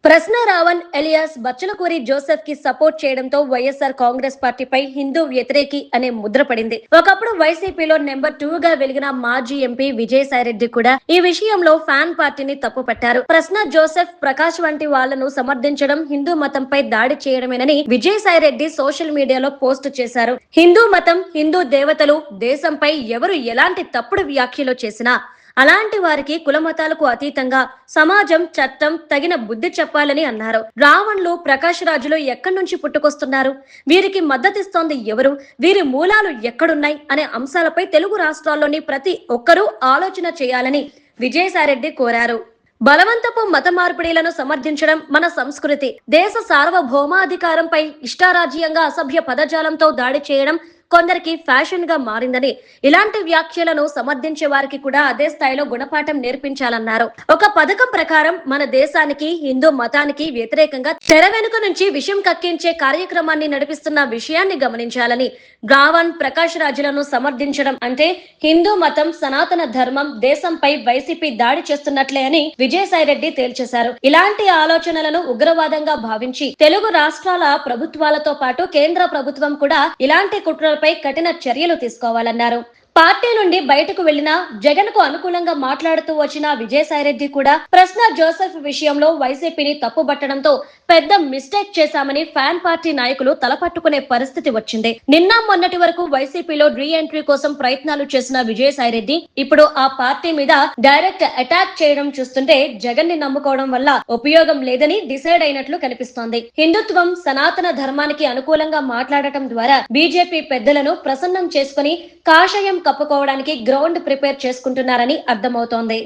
ప్రశ్న Raavan alias Bachalakuri Joseph కి support చేయడంతో వైఎస్ఆర్ కాంగ్రెస్ పార్టీపై హిందూ వ్యతిరేకి అనే ముద్ర పడింది. ఒకప్పుడు వైసీపీలో నెంబర్ 2 గా వెలిగిన మాజీ ఎంపీ విజయసాయిరెడ్డి కూడా ఈ విషయంలో ఫ్యాన్ పార్టీని తప్పుపట్టారు. ప్రశ్న జోసెఫ్, ప్రకాష్ వంటి వాళ్లను సమర్థించడం హిందూ మతంపై దాడి చేయడమేనని విజయసాయిరెడ్డి సోషల్ మీడియాలో పోస్ట్ చేశారు. హిందూ మతం, హిందూ దేవతలు, దేశంపై ఎవరు ఎలాంటి తప్పుడు వ్యాఖ్యలు చేసినా అలాంటి వారికి కులమతాలకు అతీతంగా సమాజం, చట్టం తగిన బుద్ధి చెప్పాలని అన్నారు. రావణ్లు, ప్రకాష్ రాజులు ఎక్కడి నుంచి పుట్టుకొస్తున్నారు, వీరికి మద్దతిస్తోంది ఎవరు, వీరి మూలాలు ఎక్కడున్నాయి అనే అంశాలపై తెలుగు రాష్ట్రాల్లోని ప్రతి ఒక్కరూ ఆలోచన చేయాలని విజయసాయిరెడ్డి కోరారు. బలవంతపు మత మార్పిడిలను సమర్థించడం మన సంస్కృతి. దేశ సార్వభౌమాధికారంపై ఇష్టారాజ్యంగా అసభ్య పదజాలంతో దాడి చేయడం కొందరికి ఫ్యాషన్ గా మారిందని, ఇలాంటి వ్యాఖ్యలను సమర్థించే వారికి కూడా అదే స్థాయిలో గుణపాఠం నేర్పించాలన్నారు. ఒక పథకం ప్రకారం మన దేశానికి, హిందూ మతానికి వ్యతిరేకంగా తెర వెనుక నుంచి విషయం కక్కించే కార్యక్రమాన్ని నడిపిస్తున్న విషయాన్ని గమనించాలని, రావణ్, ప్రకాష్ రాజులను సమర్థించడం అంటే హిందూ మతం, సనాతన ధర్మం, దేశంపై వైసీపీ దాడి చేస్తున్నట్లే అని విజయసాయిరెడ్డి తేల్చేశారు. ఇలాంటి ఆలోచనలను ఉగ్రవాదంగా భావించి తెలుగు రాష్ట్రాల ప్రభుత్వాలతో పాటు కేంద్ర ప్రభుత్వం కూడా ఇలాంటి కుట్రలపై కఠిన చర్యలు తీసుకోవాలన్నారు. పార్టీ నుండి బయటకు వెళ్లిన జగన్ కు అనుకూలంగా మాట్లాడుతూ వచ్చిన విజయసాయిరెడ్డి కూడా ప్రశ్న జోసెఫ్ విషయంలో వైసీపీని తప్పుబట్టడంతో పెద్ద మిస్టేక్ చేశామని ఫ్యాన్ పార్టీ నాయకులు తలపట్టుకునే పరిస్థితి వచ్చింది. నిన్న మొన్నటి వరకు వైసీపీలో రీ ఎంట్రీ కోసం ప్రయత్నాలు చేసిన విజయసాయిరెడ్డి ఇప్పుడు ఆ పార్టీ మీద డైరెక్ట్ అటాక్ చేయడం చూస్తుంటే జగన్ ని నమ్ముకోవడం వల్ల ఉపయోగం లేదని డిసైడ్ అయినట్లు కనిపిస్తోంది. హిందుత్వం, సనాతన ధర్మానికి అనుకూలంగా మాట్లాడటం ద్వారా బీజేపీ పెద్దలను ప్రసన్నం చేసుకుని కాషాయం కప్పుకోవడానికి గ్రౌండ్ ప్రిపేర్ చేసుకుంటున్నారని అర్థమవుతోంది.